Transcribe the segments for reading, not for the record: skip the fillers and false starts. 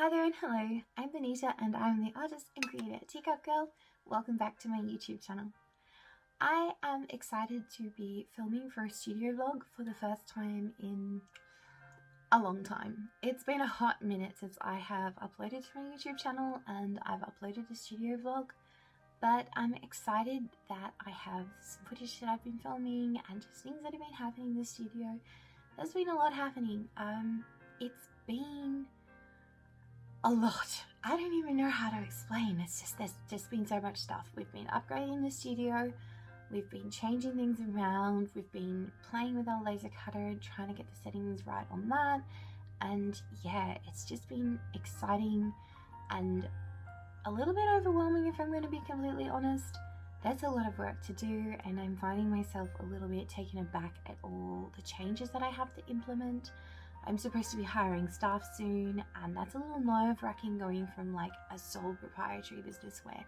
Hi there and hello, I'm Bonita and I'm the artist and creator at Teacup Girl. Welcome back to my YouTube channel. I am excited to be filming for a studio vlog for the first time in a long time. It's been a hot minute since I have uploaded to my YouTube channel and I've uploaded a studio vlog, but I'm excited that I have some footage that I've been filming and just things that have been happening in the studio. There's been a lot happening. It's been a lot. I don't even know how to explain. It's just, there's just been so much stuff. We've been upgrading the studio, we've been changing things around, we've been playing with our laser cutter, trying to get the settings right on that, and yeah, it's just been exciting and a little bit overwhelming if I'm going to be completely honest. There's a lot of work to do and I'm finding myself a little bit taken aback at all the changes that I have to implement. I'm supposed to be hiring staff soon, and that's a little nerve-wracking going from like a sole proprietary business where,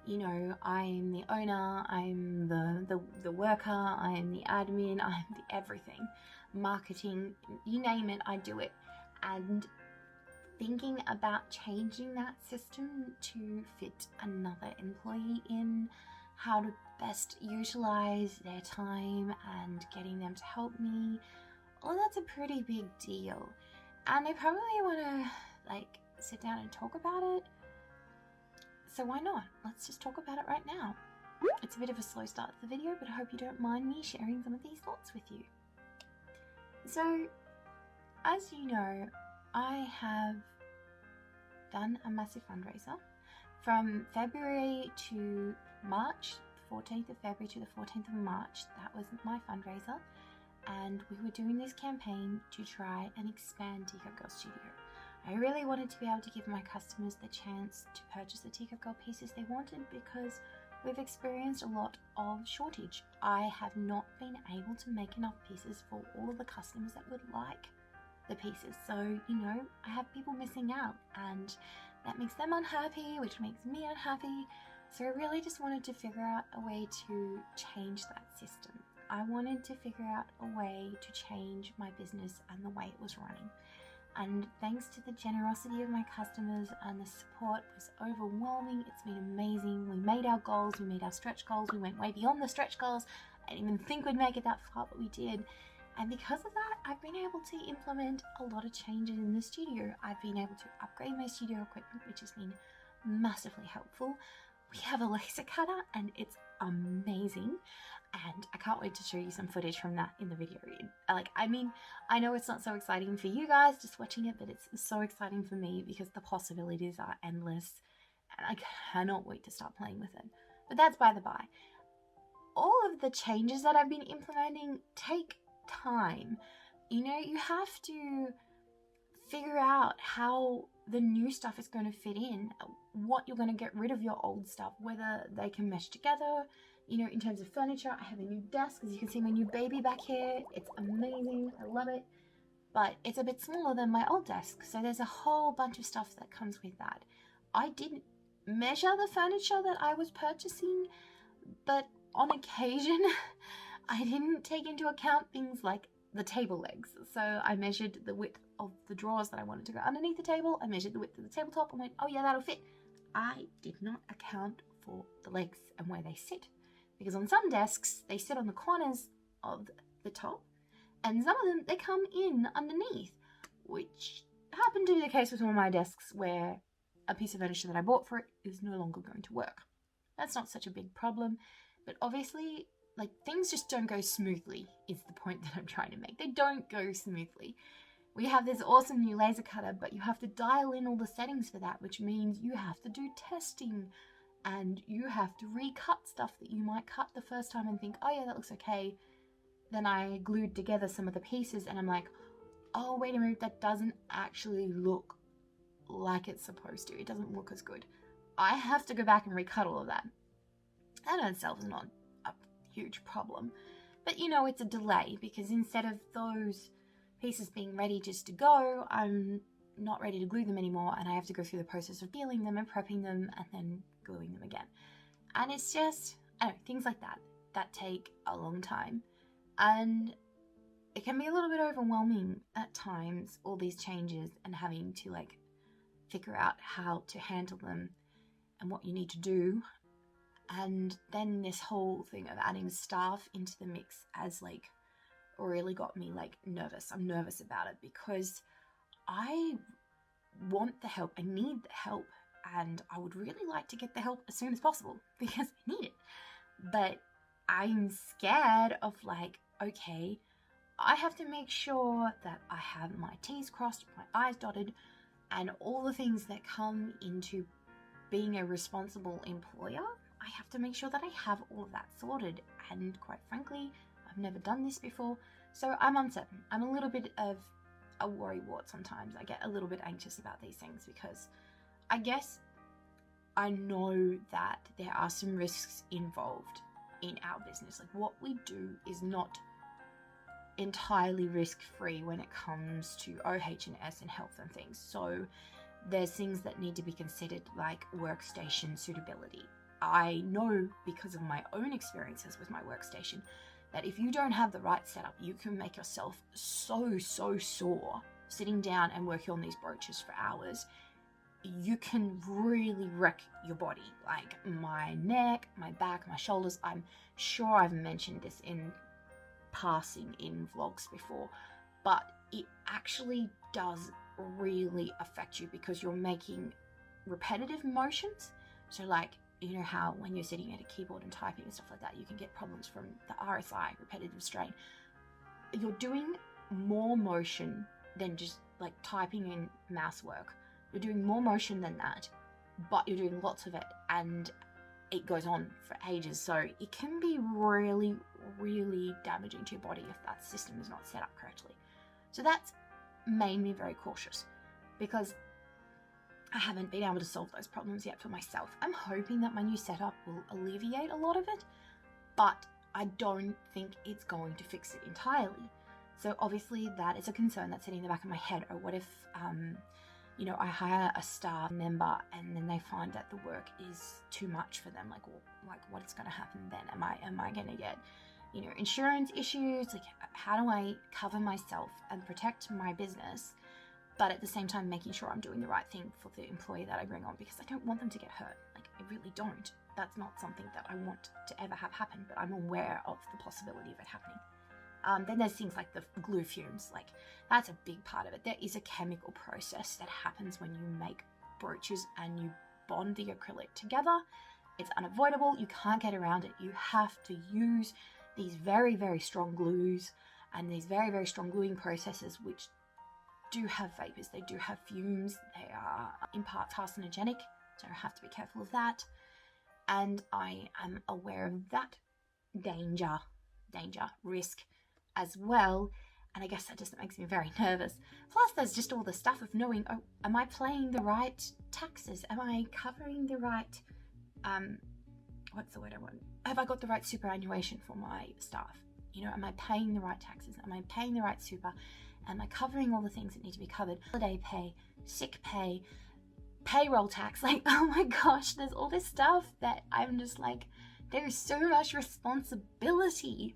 you know, I'm the owner, I'm the worker, I'm the admin, I'm the everything, marketing, you name it, I do it. And thinking about changing that system to fit another employee in, how to best utilize their time and getting them to help me. Well, that's a pretty big deal, and I probably want to like sit down and talk about it, so why not? Let's just talk about it right now. It's a bit of a slow start to the video, but I hope you don't mind me sharing some of these thoughts with you. So, as you know, I have done a massive fundraiser from February to March, 14th of February to the 14th of March. That was my fundraiser. And we were doing this campaign to try and expand Teacup Girl Studio. I really wanted to be able to give my customers the chance to purchase the Teacup Girl pieces they wanted because we've experienced a lot of shortage. I have not been able to make enough pieces for all of the customers that would like the pieces. So, you know, I have people missing out and that makes them unhappy, which makes me unhappy. So I really just wanted to figure out a way to change that system. I wanted to figure out a way to change my business and the way it was running. And thanks to the generosity of my customers and the support was overwhelming. It's been amazing. We made our goals, we made our stretch goals, we went way beyond the stretch goals. I didn't even think we'd make it that far, but we did. And because of that, I've been able to implement a lot of changes in the studio. I've been able to upgrade my studio equipment, which has been massively helpful. We have a laser cutter and it's amazing, and I can't wait to show you some footage from that in the video. I know it's not so exciting for you guys just watching it, but it's so exciting for me because the possibilities are endless and I cannot wait to start playing with it. But that's by the by. All of the changes that I've been implementing take time. You know, you have to figure out how the new stuff is going to fit in, what you're going to get rid of your old stuff, whether they can mesh together. You know, in terms of furniture, I have a new desk. As you can see, my new baby back here. It's amazing. I love it. But it's a bit smaller than my old desk. So there's a whole bunch of stuff that comes with that. I didn't measure the furniture that I was purchasing, but on occasion, I didn't take into account things like the table legs. So I measured the width of the drawers that I wanted to go underneath the table. I measured the width of the tabletop and went, oh yeah, that'll fit. I did not account for the legs and where they sit. Because on some desks, they sit on the corners of the top, and some of them, they come in underneath, which happened to be the case with one of my desks where a piece of furniture that I bought for it is no longer going to work. That's not such a big problem, but obviously, like, things just don't go smoothly is the point that I'm trying to make. They don't go smoothly. We have this awesome new laser cutter, but you have to dial in all the settings for that, which means you have to do testing and you have to recut stuff that you might cut the first time and think, oh yeah, that looks okay. Then I glued together some of the pieces and I'm like, oh, wait a minute, that doesn't actually look like it's supposed to. It doesn't look as good. I have to go back and recut all of that. That in itself is not a huge problem. But you know, it's a delay because instead of those pieces being ready just to go, I'm not ready to glue them anymore and I have to go through the process of peeling them and prepping them and then gluing them again. And it's just, I don't know, things like that take a long time. And it can be a little bit overwhelming at times, all these changes and having to like figure out how to handle them and what you need to do. And then this whole thing of adding staff into the mix has like really got me like nervous. I'm nervous about it because I want the help. I need the help, and I would really like to get the help as soon as possible because I need it. But I'm scared of like, okay, I have to make sure that I have my T's crossed, my I's dotted, and all the things that come into being a responsible employer. I have to make sure that I have all of that sorted, and quite frankly, I've never done this before, so I'm uncertain. I'm a little bit of a worrywart sometimes. I get a little bit anxious about these things because I guess I know that there are some risks involved in our business. Like, what we do is not entirely risk-free when it comes to OH&S and health and things. So there's things that need to be considered, like workstation suitability. I know because of my own experiences with my workstation that if you don't have the right setup, you can make yourself so sore sitting down and working on these brooches for hours. You can really wreck your body, like my neck, my back, my shoulders. I'm sure I've mentioned this in passing in vlogs before, but it actually does really affect you because you're making repetitive motions. So like, you know how when you're sitting at a keyboard and typing and stuff like that, you can get problems from the RSI, repetitive strain. You're doing more motion than just like typing in mouse work. You're doing more motion than that, but you're doing lots of it, and it goes on for ages. So it can be really damaging to your body if that system is not set up correctly. So that's made me very cautious because I haven't been able to solve those problems yet for myself. I'm hoping that my new setup will alleviate a lot of it, but I don't think it's going to fix it entirely. So obviously that is a concern that's sitting in the back of my head. Or what if, you know, I hire a staff member and then they find that the work is too much for them? Like, well, like what's going to happen then? Am I going to get, you know, insurance issues? Like, how do I cover myself and protect my business, but at the same time making sure I'm doing the right thing for the employee that I bring on? Because I don't want them to get hurt. Like, I really don't. That's not something that I want to ever have happen, but I'm aware of the possibility of it happening. Then there's things like the glue fumes. Like, that's a big part of it. There is a chemical process that happens when you make brooches and you bond the acrylic together. It's unavoidable. You can't get around it. You have to use these very strong glues and these very strong gluing processes, which do have vapors. They do have fumes. They are in part carcinogenic, so I have to be careful of that. And I am aware of that danger, risk as well. And I guess that just makes me very nervous. Plus, there's just all the stuff of knowing, oh, am I paying the right taxes? Am I covering the right, what's the word I want? Have I got the right superannuation for my staff? You know, am I paying the right taxes? Am I paying the right super? Am I covering all the things that need to be covered? Holiday pay, sick pay, payroll tax. Like, oh my gosh, there's all this stuff that I'm just like, there's so much responsibility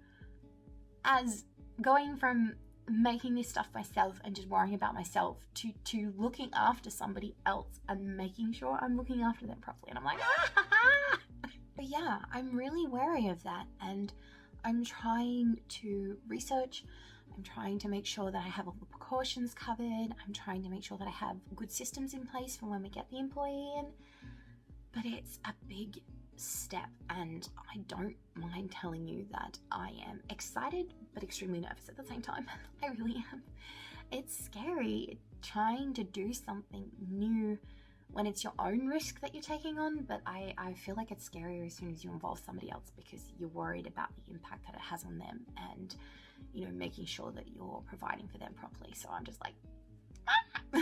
as going from making this stuff myself and just worrying about myself to looking after somebody else and making sure I'm looking after them properly. And I'm like, ah! But yeah, I'm really wary of that, and I'm trying to research. I'm trying to make sure that I have all the precautions covered. I'm trying to make sure that I have good systems in place for when we get the employee in. But it's a big step, and I don't mind telling you that I am excited but extremely nervous at the same time. I really am. It's scary trying to do something new when it's your own risk that you're taking on, but I feel like it's scarier as soon as you involve somebody else because you're worried about the impact that it has on them and, you know, making sure that you're providing for them properly. So I'm just like, So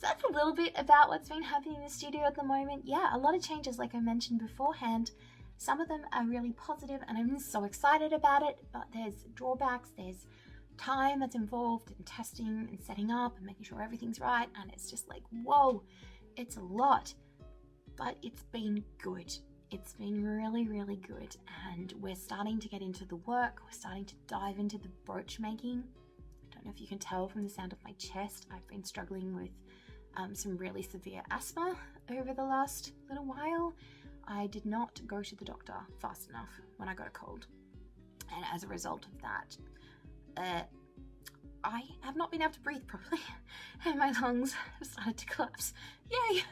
that's a little bit about what's been happening in the studio at the moment. Yeah, a lot of changes, like I mentioned beforehand. Some of them are really positive and I'm so excited about it, but there's drawbacks, there's time that's involved in testing and setting up and making sure everything's right, and it's just like, whoa, it's a lot, but it's been good. It's been really good, and we're starting to get into the work. We're starting to dive into the brooch making. I don't know if you can tell from the sound of my chest, I've been struggling with some really severe asthma over the last little while. I did not go to the doctor fast enough when I got a cold, and as a result of that, I have not been able to breathe properly and my lungs have started to collapse. Yay!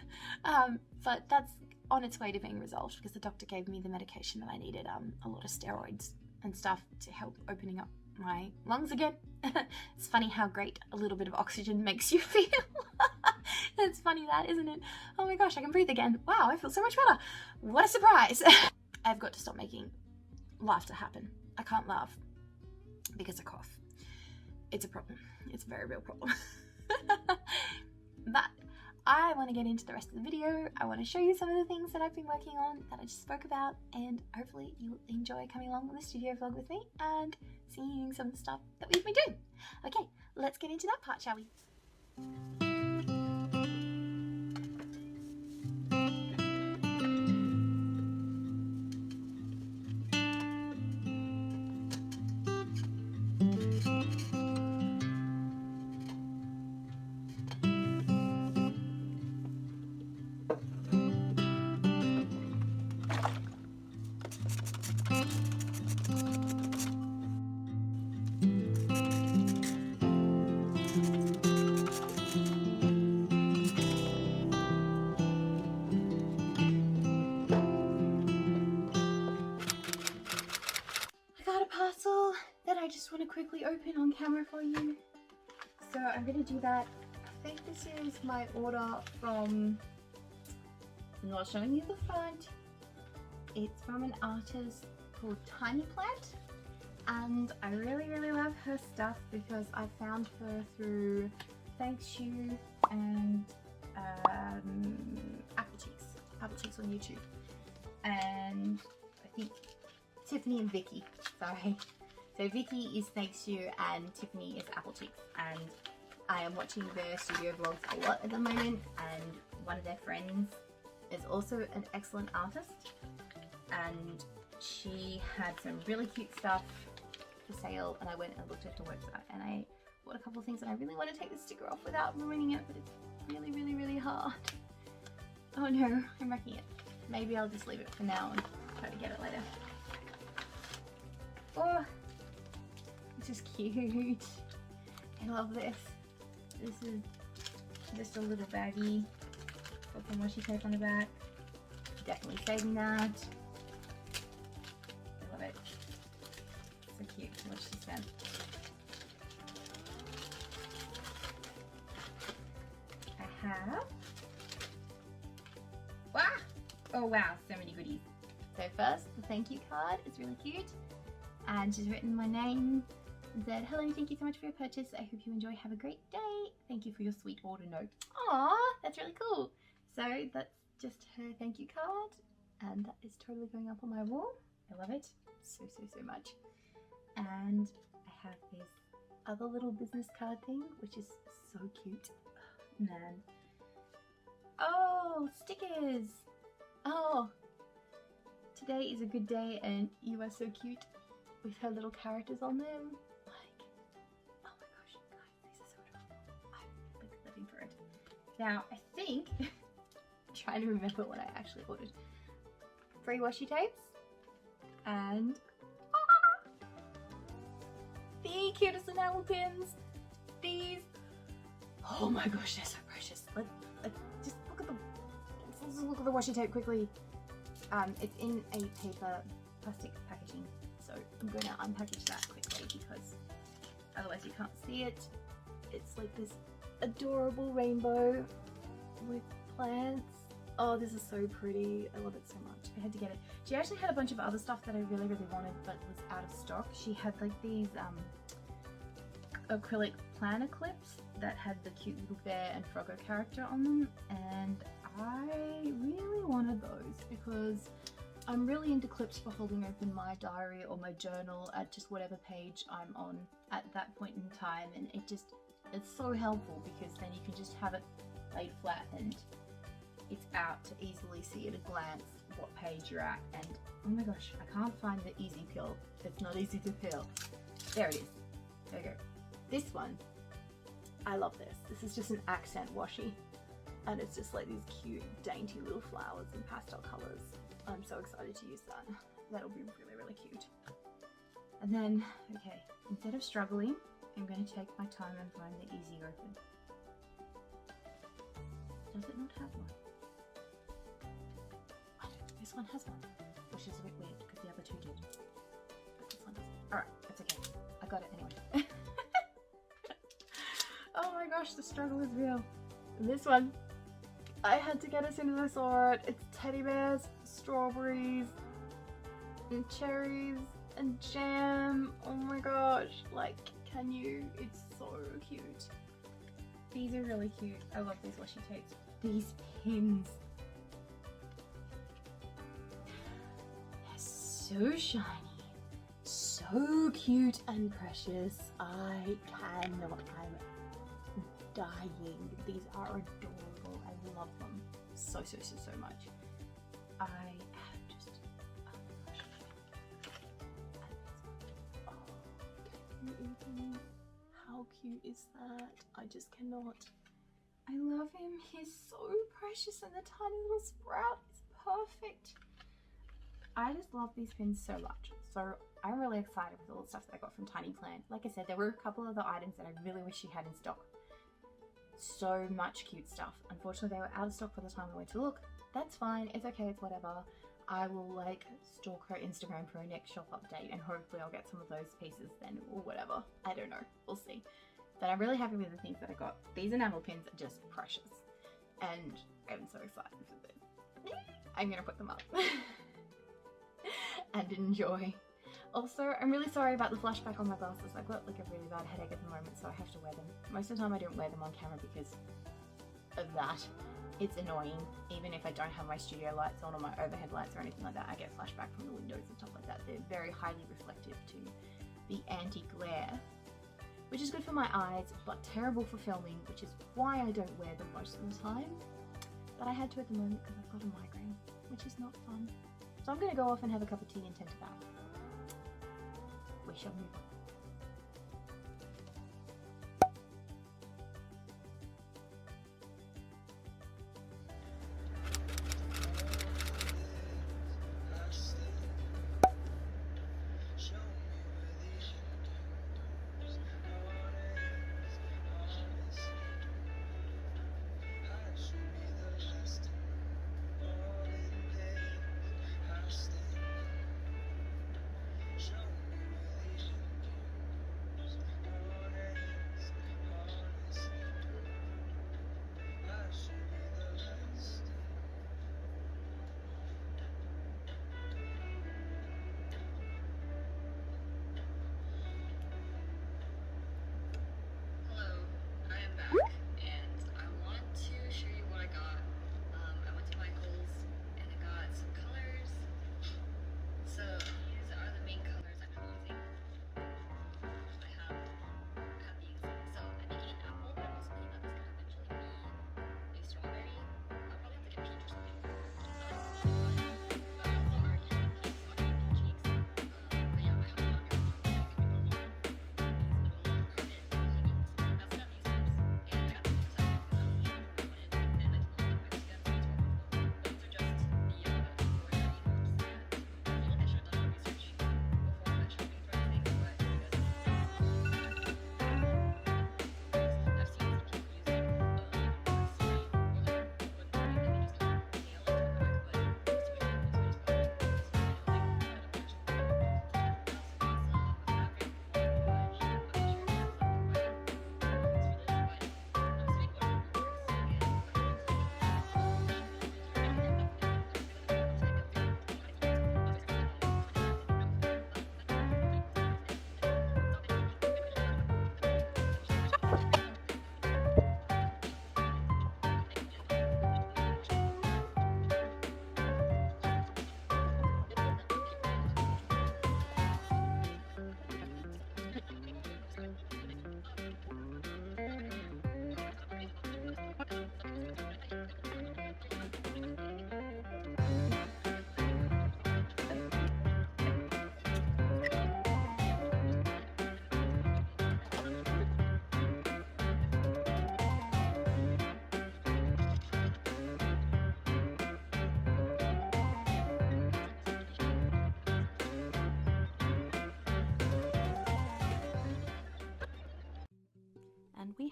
But that's on its way to being resolved because the doctor gave me the medication that I needed, a lot of steroids and stuff to help opening up my lungs again. It's funny how great a little bit of oxygen makes you feel. It's funny that, isn't it? Oh my gosh, I can breathe again. Wow, I feel so much better. What a surprise. I've got to stop making laughter happen. I can't laugh because I cough. It's a problem. It's a very real problem. But I want to get into the rest of the video. I want to show you some of the things that I've been working on that I just spoke about, and hopefully you'll enjoy coming along on the studio vlog with me and seeing some of the stuff that we've been doing. Okay, let's get into that part, shall we? Parcel that I just want to quickly open on camera for you. So I'm going to do that. I think this is my order from, I'm not showing you the front. It's from an artist called Tiny Plant, and I really love her stuff because I found her through Thanks You and Apple Cheeks on YouTube, and I think Tiffany and Vicky, sorry. So Vicky is Thanks You and Tiffany is Apple Cheeks, and I am watching their studio vlogs a lot at the moment, and one of their friends is also an excellent artist, and she had some really cute stuff for sale, and I went and looked at her website and I bought a couple of things, and I really want to take the sticker off without ruining it, but it's really hard. Oh no, I'm wrecking it. Maybe I'll just leave it for now and try to get it later. Oh, this is cute. I love this. This is just a little baggie. Got some washi tape on the back. Definitely saving that. I love it. So cute. What she sent. I have. Wow! Oh wow, so many goodies. So first, the thank you card. It's really cute. And she's written my name and said, "Hello, thank you so much for your purchase. I hope you enjoy. Have a great day. Thank you for your sweet order note." Aww, that's really cool. So that's just her thank you card, and that is totally going up on my wall. I love it so much. And I have this other little business card thing, which is so cute. Oh, man. Oh, stickers. Oh, today is a good day and you are so cute. With her little characters on them. Like, oh my gosh, guys, these are so adorable. I'm like living for it. Now, I think, I'm trying to remember what I actually ordered. 3 washi tapes and the cutest enamel pins. These, oh my gosh, they're so precious. Let's just look at them. Let's just look at the washi tape quickly. It's in a paper plastic packaging. So I'm going to unpackage that quickly because otherwise you can't see it. It's like this adorable rainbow with plants. Oh, this is so pretty. I love it so much. I had to get it. She actually had a bunch of other stuff that I really wanted but was out of stock. She had like these acrylic planner clips that had the cute little bear and Froggo character on them, and I really wanted those because I'm really into clips for holding open my diary or my journal at just whatever page I'm on at that point in time, and it's so helpful because then you can just have it laid flat and it's out to easily see at a glance what page you're at. And oh my gosh, I can't find the easy peel. It's not easy to peel. There it is. There you go. This one, I love this. This is just an accent washi. and it's just like these cute dainty little flowers in pastel colours. I'm so excited to use that. That'll be really, really cute. And then, okay, instead of struggling, I'm going to take my time and find the easy open. Does it not have one? I don't think this one has one, which is a bit weird because the other two did. But this one doesn't. Alright, it's okay. I got it anyway. Oh my gosh, the struggle is real. This one, I had to get as soon as I saw it. It's teddy bears, strawberries, and cherries, and jam. Oh my gosh, like, can you? It's so cute. These are really cute. I love these washi tapes. These pins. They're so shiny. So cute and precious. I cannot. I'm dying. These are adorable. I love them so much. I have just, oh my gosh. Oh, can you even, how cute is that? I just cannot. I love him. He's so precious, and the tiny little sprout is perfect. I just love these pins so much. So I'm really excited with all the stuff that I got from Tiny Plant. Like I said, there were a couple of the items that I really wish she had in stock. So much cute stuff. Unfortunately, they were out of stock by the time I went to look. That's fine. It's okay. It's whatever. I will like stalk her Instagram for her next shop update, and hopefully I'll get some of those pieces then, or whatever. I don't know. We'll see. But I'm really happy with the things that I got. These enamel pins are just precious, and I'm so excited for them. I'm gonna put them up and enjoy. Also, I'm really sorry about the flashback on my glasses. I've got like a really bad headache at the moment, so I have to wear them. Most of the time I don't wear them on camera because of that. It's annoying. Even if I don't have my studio lights on or my overhead lights or anything like that, I get flashback from the windows and stuff like that. They're very highly reflective to the anti-glare, which is good for my eyes, but terrible for filming, which is why I don't wear them most of the time. But I had to at the moment because I've got a migraine, which is not fun. So I'm going to go off and have a cup of tea and tend to that. We shall move on.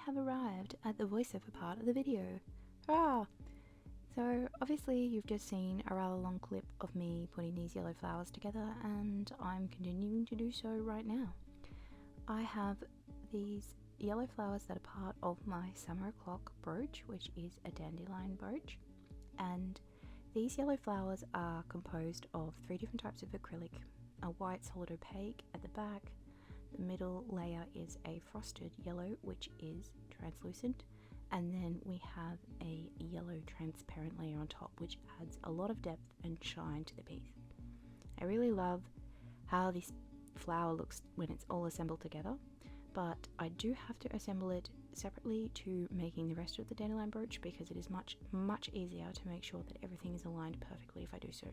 have arrived at the voiceover part of the video. Hurrah! So obviously you've just seen a rather long clip of me putting these yellow flowers together, and I'm continuing to do so right now. I have these yellow flowers that are part of my summer o'clock brooch, which is a dandelion brooch, and these yellow flowers are composed of 3 different types of acrylic: a white solid opaque at the back, the middle layer is a frosted yellow which is translucent, and then we have a yellow transparent layer on top which adds a lot of depth and shine to the piece. I really love how this flower looks when it's all assembled together, but I do have to assemble it separately to making the rest of the dandelion brooch because it is much easier to make sure that everything is aligned perfectly if I do so.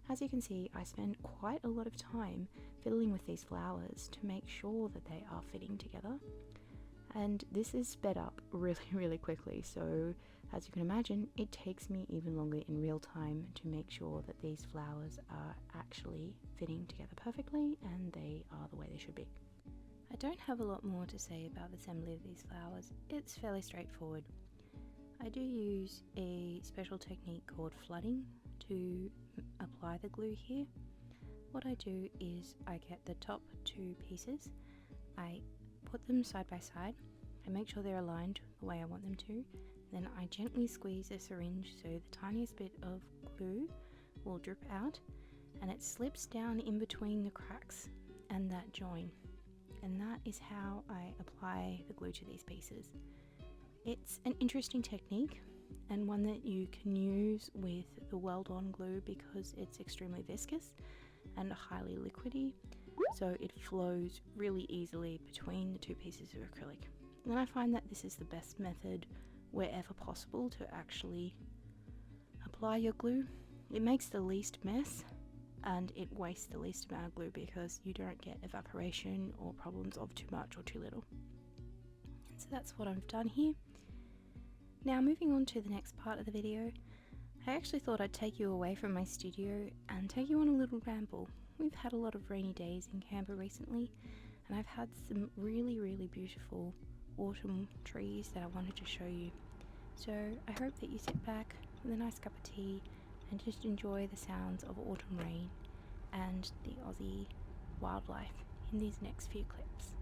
As you can see, I spend quite a lot of time fiddling with these flowers to make sure that they are fitting together, and this is sped up really quickly, so as you can imagine it takes me even longer in real time to make sure that these flowers are actually fitting together perfectly and they are the way they should be. I don't have a lot more to say about the assembly of these flowers. It's fairly straightforward. I do use a special technique called flooding to apply the glue here. What I do is I get the top 2 pieces, I put them side by side, I make sure they're aligned the way I want them to, then I gently squeeze a syringe so the tiniest bit of glue will drip out and it slips down in between the cracks and that join. And that is how I apply the glue to these pieces. It's an interesting technique and one that you can use with the weld-on glue because it's extremely viscous and highly liquidy, so it flows really easily between the 2 pieces of acrylic. And I find that this is the best method wherever possible to actually apply your glue. It makes the least mess and it wastes the least amount of glue because you don't get evaporation or problems of too much or too little. And so that's what I've done here. Now moving on to the next part of the video, I actually thought I'd take you away from my studio and take you on a little ramble. We've had a lot of rainy days in Canberra recently, and I've had some really beautiful autumn trees that I wanted to show you. So I hope that you sit back with a nice cup of tea and just enjoy the sounds of autumn rain and the Aussie wildlife in these next few clips.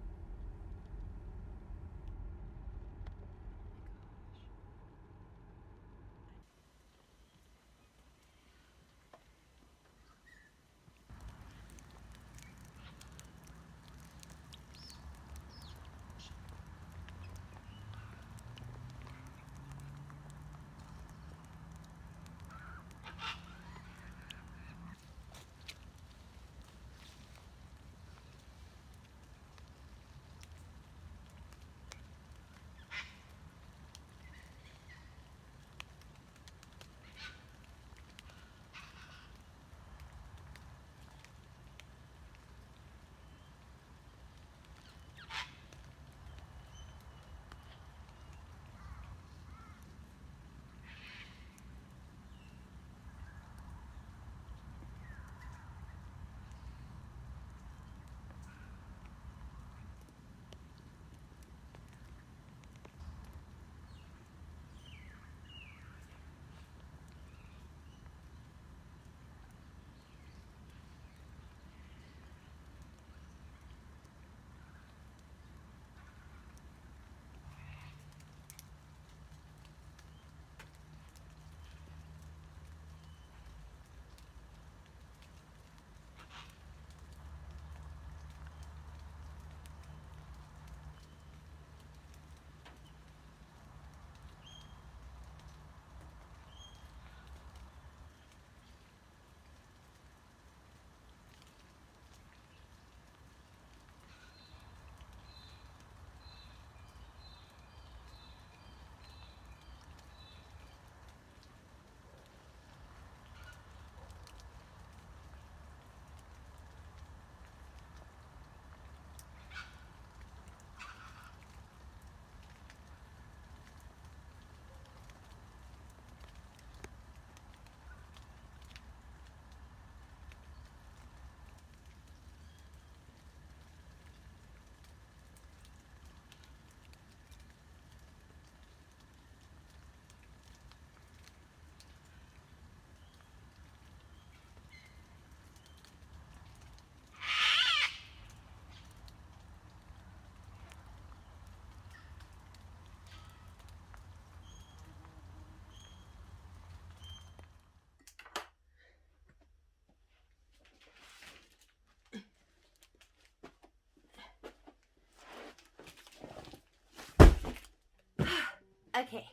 Okay,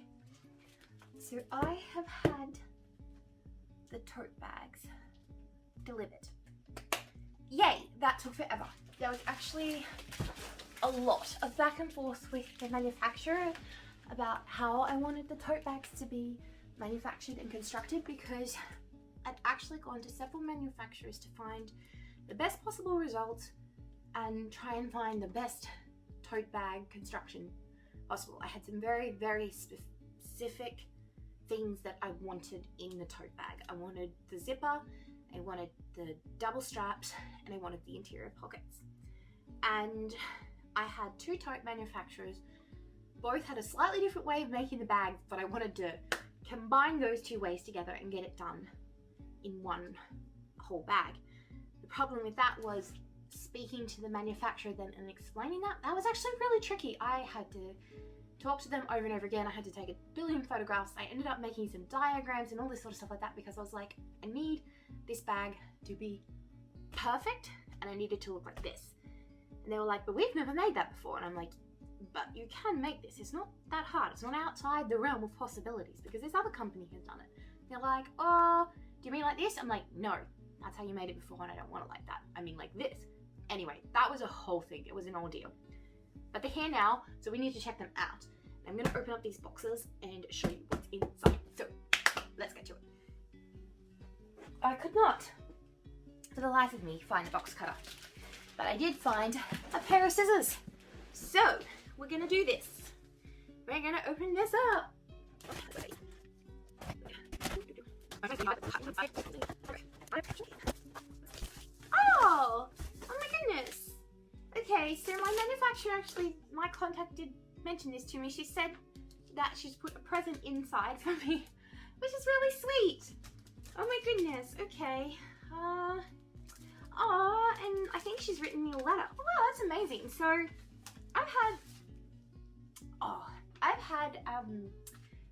so I have had the tote bags delivered. Yay, that took forever. There was actually a lot of back and forth with the manufacturer about how I wanted the tote bags to be manufactured and constructed, because I'd actually gone to several manufacturers to find the best possible result and try and find the best tote bag construction possible. I had some very, very specific things that I wanted in the tote bag. I wanted the zipper, I wanted the double straps, and I wanted the interior pockets. And I had two tote manufacturers. Both had a slightly different way of making the bags, but I wanted to combine those two ways together and get it done in one whole bag. The problem with that was speaking to the manufacturer then and explaining that was actually really tricky. I had to talk to them over and over again. I had to take a billion photographs. I ended up making some diagrams and all this sort of stuff like that, because I was like, I need this bag to be perfect and I need it to look like this. And they were like, but we've never made that before. And I'm like, but you can make this. It's not that hard. It's not outside the realm of possibilities, because this other company has done it. They're like, oh, do you mean like this? I'm like, no, that's how you made it before and I don't want it like that. I mean like this. Anyway, that was a whole thing. It was an ordeal. But they're here now, so we need to check them out. I'm going to open up these boxes and show you what's inside. So, let's get to it. I could not, for the life of me, find a box cutter. But I did find a pair of scissors. So, we're going to do this. We're going to open this up. Oh my goodness. Okay, so my manufacturer actually, my contact did mention this to me. She said that she's put a present inside for me, which is really sweet. Oh my goodness, okay. And I think she's written me a letter. Oh wow, that's amazing. So I've had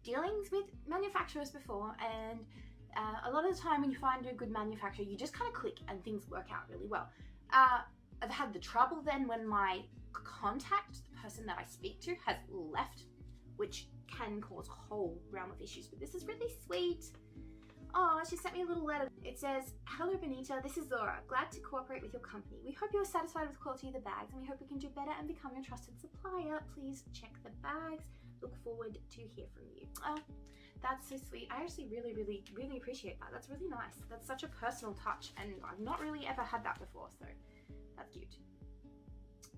dealings with manufacturers before, and a lot of the time when you find a good manufacturer, you just kind of click and things work out really well. I've had the trouble then when my contact, the person that I speak to, has left, which can cause a whole realm of issues, but this is really sweet. Oh, she sent me a little letter. It says, hello Bonita, this is Laura. Glad to cooperate with your company. We hope you're satisfied with the quality of the bags, and we hope we can do better and become your trusted supplier. Please check the bags. Look forward to hear from you. Oh, that's so sweet. I actually really, really, really appreciate that. That's really nice. That's such a personal touch, and I've not really ever had that before, so that's cute.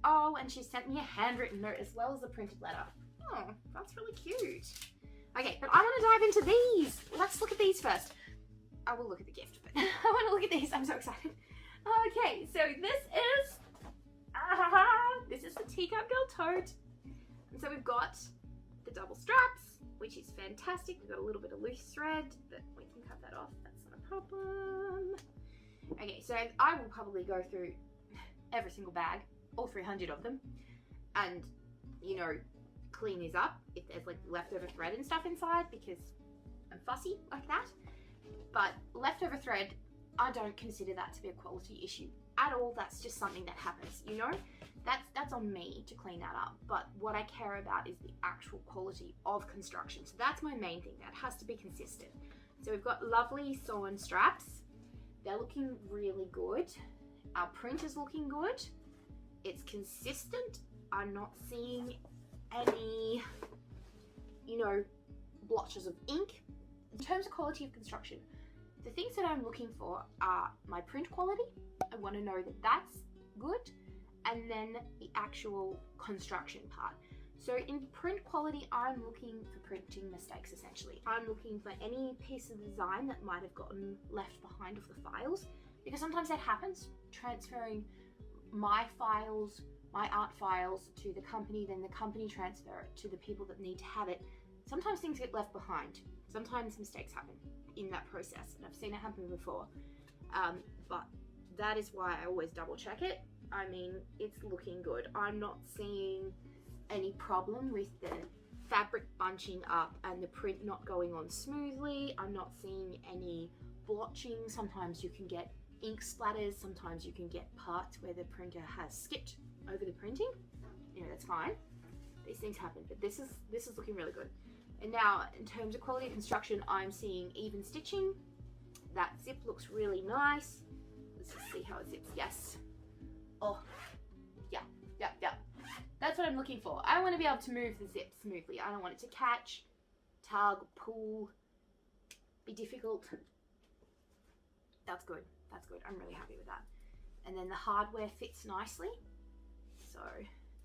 Oh, and she sent me a handwritten note as well as a printed letter. Oh, that's really cute. Okay, but I want to dive into these. Let's look at these first. I will look at the gift, but I want to look at these. I'm so excited. Okay, so this is the Teacup Girl tote. And so we've got the double straps, which is fantastic. We've got a little bit of loose thread, but we can cut that off. That's not a problem. Okay, so I will probably go through every single bag, all 300 of them, and, you know, clean these up if there's like leftover thread and stuff inside, because I'm fussy like that. But leftover thread, I don't consider that to be a quality issue at all. That's just something that happens, you know? That's on me to clean that up. But what I care about is the actual quality of construction. So that's my main thing. That has to be consistent. So we've got lovely sewn straps. They're looking really good. Our print is looking good. It's consistent. I'm not seeing any, you know, blotches of ink. In terms of quality of construction, the things that I'm looking for are my print quality. I want to know that that's good, and then the actual construction part. So in print quality, I'm looking for printing mistakes essentially. I'm looking for any piece of design that might have gotten left behind of the files, because sometimes that happens, transferring my files, my art files to the company, then the company transfer it to the people that need to have it. Sometimes things get left behind. Sometimes mistakes happen in that process, and I've seen it happen before. But that is why I always double check it. I mean, it's looking good. I'm not seeing any problem with the fabric bunching up and the print not going on smoothly. I'm not seeing any blotching. Sometimes you can get ink splatters. Sometimes you can get parts where the printer has skipped over the printing. You know, that's fine. These things happen, but this is looking really good. And now, in terms of quality of construction, I'm seeing even stitching. That zip looks really nice. Let's just see how it zips. Yes. Oh, yeah. That's what I'm looking for. I want to be able to move the zip smoothly. I don't want it to catch, tug, pull, be difficult. That's good. That's good. I'm really happy with that. And then the hardware fits nicely. So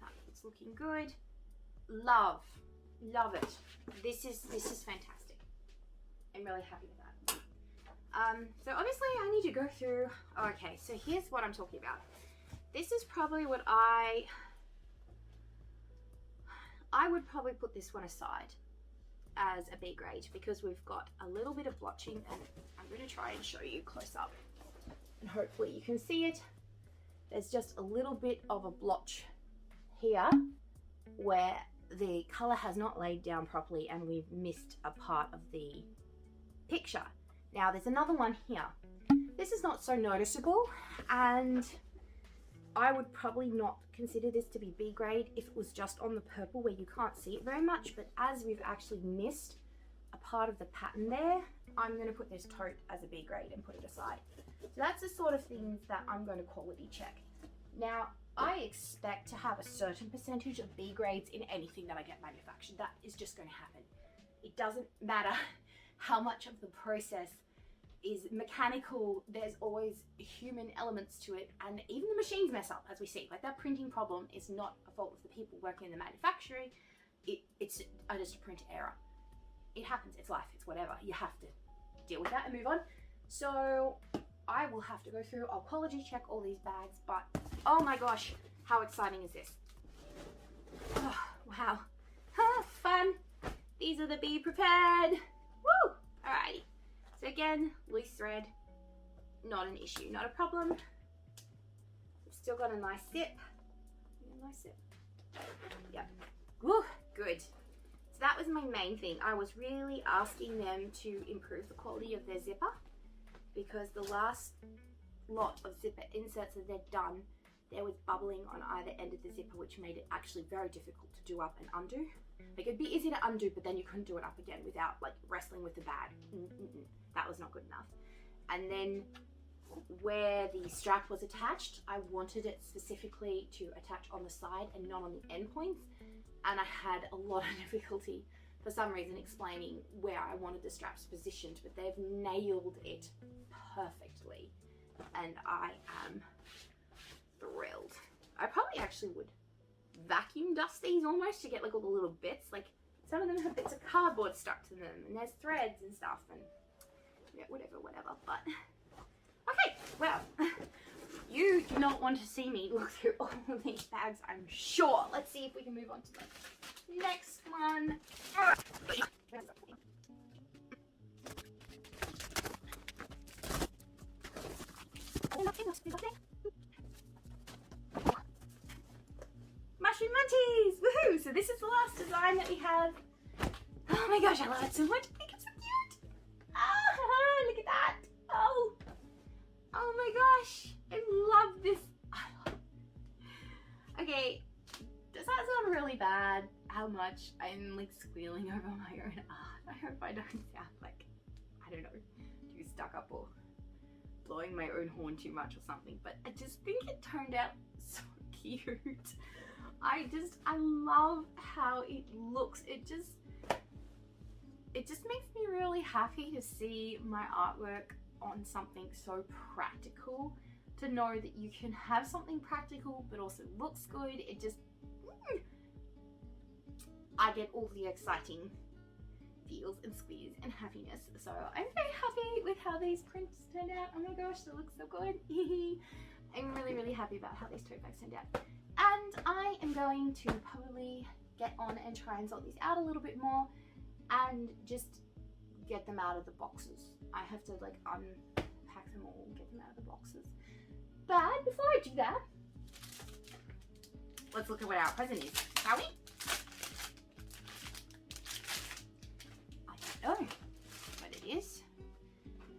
that's looking good. Love it. This is fantastic. I'm really happy with that. So obviously I need to go through. Okay, so here's what I'm talking about. This is probably what I would probably put this one aside as a B grade because we've got a little bit of blotching, and I'm going to try and show you close up and hopefully you can see it. There's just a little bit of a blotch here where the color has not laid down properly and we've missed a part of the picture. Now there's another one here. This is not so noticeable, and I would probably not consider this to be B grade if it was just on the purple where you can't see it very much, but as we've actually missed a part of the pattern there, I'm going to put this tote as a B grade and put it aside. So that's the sort of things that I'm going to quality check. Now, I expect to have a certain percentage of B grades in anything that I get manufactured. That is just going to happen. It doesn't matter how much of the process is mechanical, there's always human elements to it, and even the machines mess up, as we see. Like, that printing problem is not a fault of the people working in the manufacturing. It's just a print error. It happens, it's life, it's whatever. You have to deal with that and move on. So I will have to go through, I'll quality check all these bags, but oh my gosh, how exciting is this? Oh, wow. Fun. These are the Be Prepared. Woo! Alrighty. So again, loose thread, not an issue, not a problem. We've still got a nice zip. Yep. Woo, good. So that was my main thing. I was really asking them to improve the quality of their zipper because the last lot of zipper inserts that they'd done, there was bubbling on either end of the zipper, which made it actually very difficult to do up and undo. Like, it'd be easy to undo, but then you couldn't do it up again without like wrestling with the bag. That was not good enough. And then where the strap was attached, I wanted it specifically to attach on the side and not on the end points. And I had a lot of difficulty for some reason explaining where I wanted the straps positioned, but they've nailed it perfectly. And I am thrilled. I probably actually would vacuum dust these almost to get like all the little bits. Like, some of them have bits of cardboard stuck to them, and there's threads and stuff, and yeah, whatever, but okay, well, you do not want to see me look through all of these bags, I'm sure. Let's see if we can move on to the next one. Mushroom munchies! Woohoo! So this is the last design that we have. Oh my gosh, I love it so much. I think it's so cute. Oh, look at that. Oh my gosh. I love this. Okay, does that sound really bad? How much I'm like squealing over my own art? I hope I don't sound like, I don't know, too stuck up or blowing my own horn too much or something, but I just think it turned out so cute. I love how it looks. It just makes me really happy to see my artwork on something so practical, to know that you can have something practical but also looks good. It just, I get all the exciting feels and squeeze and happiness. So I'm very happy with how these prints turned out. Oh my gosh, they look so good. I'm really, really happy about how these tote bags turned out. And I am going to probably get on and try and sort these out a little bit more and just get them out of the boxes. I have to like unpack them all and get them out of the boxes. But before I do that, let's look at what our present is, shall we? I don't know what it is.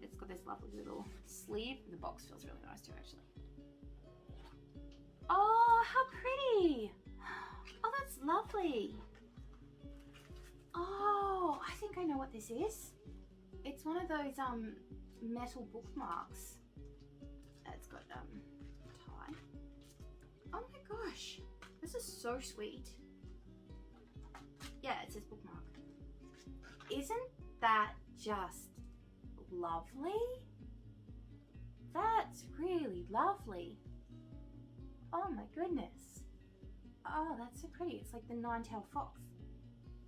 It's got this lovely little sleeve. The box feels really nice too, actually. Oh, how pretty. Oh, that's lovely. Oh, I think I know what this is. It's one of those metal bookmarks. It's got tie. Oh my gosh, this is so sweet. Yeah, it says bookmark. Isn't that just lovely? That's really lovely. Oh my goodness. Oh, that's so pretty. It's like the nine-tailed fox.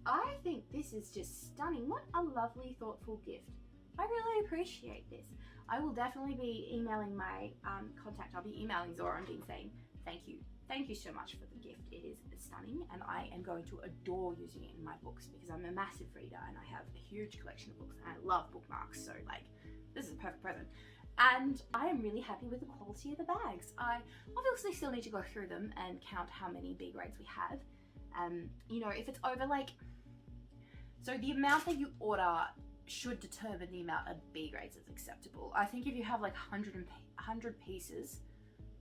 I think this is just stunning. What a lovely, thoughtful gift. I really appreciate this. I will definitely be emailing my contact. I'll be emailing Zora and being saying, thank you. Thank you so much for the gift. It is stunning and I am going to adore using it in my books because I'm a massive reader and I have a huge collection of books and I love bookmarks. So like, this is a perfect present. And I am really happy with the quality of the bags. I obviously still need to go through them and count how many B grades we have. You know, if it's over like, so the amount that you order should determine the amount of B grades is acceptable. I think if you have like 100 pieces,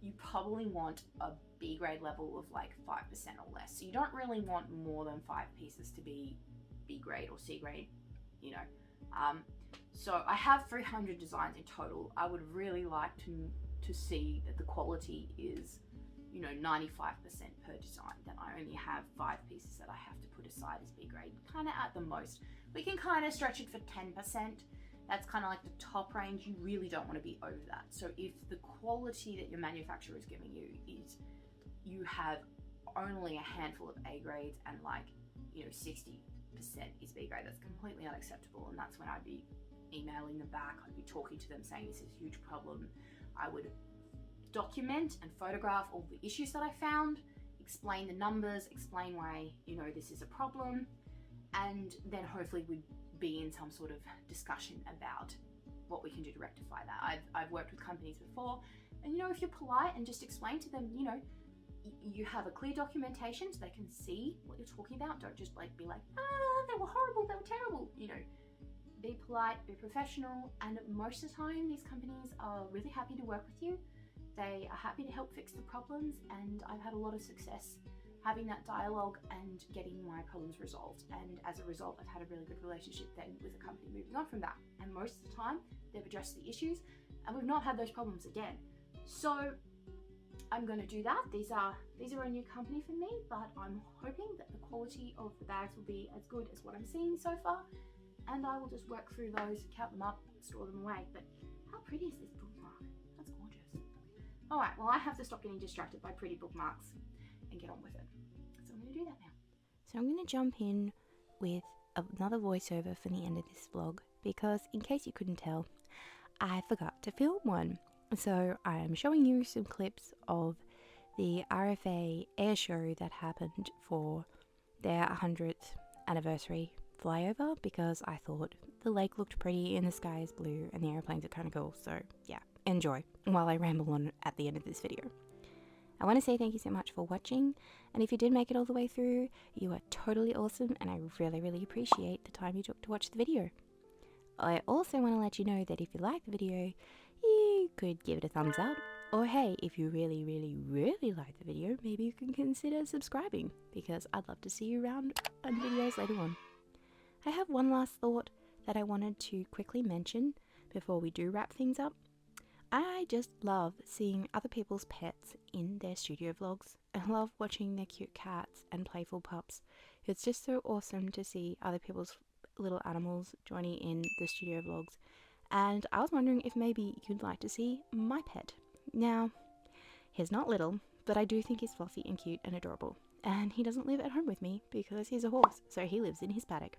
you probably want a B grade level of like 5% or less. So you don't really want more than 5 pieces to be B grade or C grade, you know. So I have 300 designs in total. I would really like to see that the quality is, you know, 95% per design, that I only have 5 pieces that I have to put aside as B grade, kind of at the most. We can kind of stretch it for 10%. That's kind of like the top range. You really don't want to be over that. So if the quality that your manufacturer is giving you is, you have only a handful of A grades and like, you know, 60% is B grade, that's completely unacceptable. And that's when I'd be emailing them back. I'd be talking to them saying this is a huge problem. I would document and photograph all the issues that I found, explain the numbers, explain why, you know, this is a problem, and then hopefully we'd be in some sort of discussion about what we can do to rectify that. I've worked with companies before, and you know, if you're polite and just explain to them, you know, you have a clear documentation so they can see what you're talking about. Don't just like be like, ah, they were horrible, they were terrible, you know. Be polite, be professional, and most of the time these companies are really happy to work with you. They are happy to help fix the problems, and I've had a lot of success having that dialogue and getting my problems resolved. And as a result, I've had a really good relationship then with the company moving on from that. And most of the time, they've addressed the issues and we've not had those problems again. So I'm going to do that. These are a new company for me, but I'm hoping that the quality of the bags will be as good as what I'm seeing so far. And I will just work through those, count them up, store them away. But how pretty is this bookmark? That's gorgeous. All right, well, I have to stop getting distracted by pretty bookmarks and get on with it. So I'm going to do that now. So I'm going to jump in with another voiceover for the end of this vlog because in case you couldn't tell, I forgot to film one. So I am showing you some clips of the RFA air show that happened for their 100th anniversary flyover because I thought the lake looked pretty and the sky is blue and the airplanes are kind of cool. So yeah, enjoy while I ramble on at the end of this video. I want to say thank you so much for watching, and if you did make it all the way through, you are totally awesome and I really appreciate the time you took to watch the video. I also want to let you know that if you like the video, you could give it a thumbs up, or hey, if you really like the video, maybe you can consider subscribing because I'd love to see you around on videos later on. I have one last thought that I wanted to quickly mention before we do wrap things up. I just love seeing other people's pets in their studio vlogs. I love watching their cute cats and playful pups. It's just so awesome to see other people's little animals joining in the studio vlogs. And I was wondering if maybe you'd like to see my pet. Now, he's not little, but I do think he's fluffy and cute and adorable. And he doesn't live at home with me because he's a horse, so he lives in his paddock.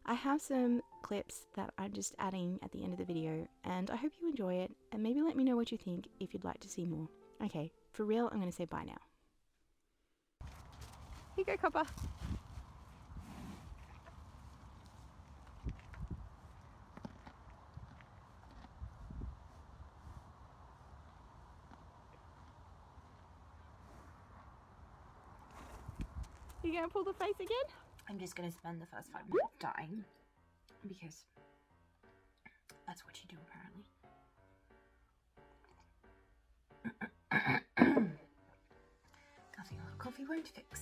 I have some clips that I'm just adding at the end of the video, and I hope you enjoy it, and maybe let me know what you think if you'd like to see more. Okay, for real, I'm going to say bye now. Here you go, Copper. You going to pull the face again? I'm just going to spend the first 5 minutes dying because that's what you do apparently. Nothing a little coffee won't fix.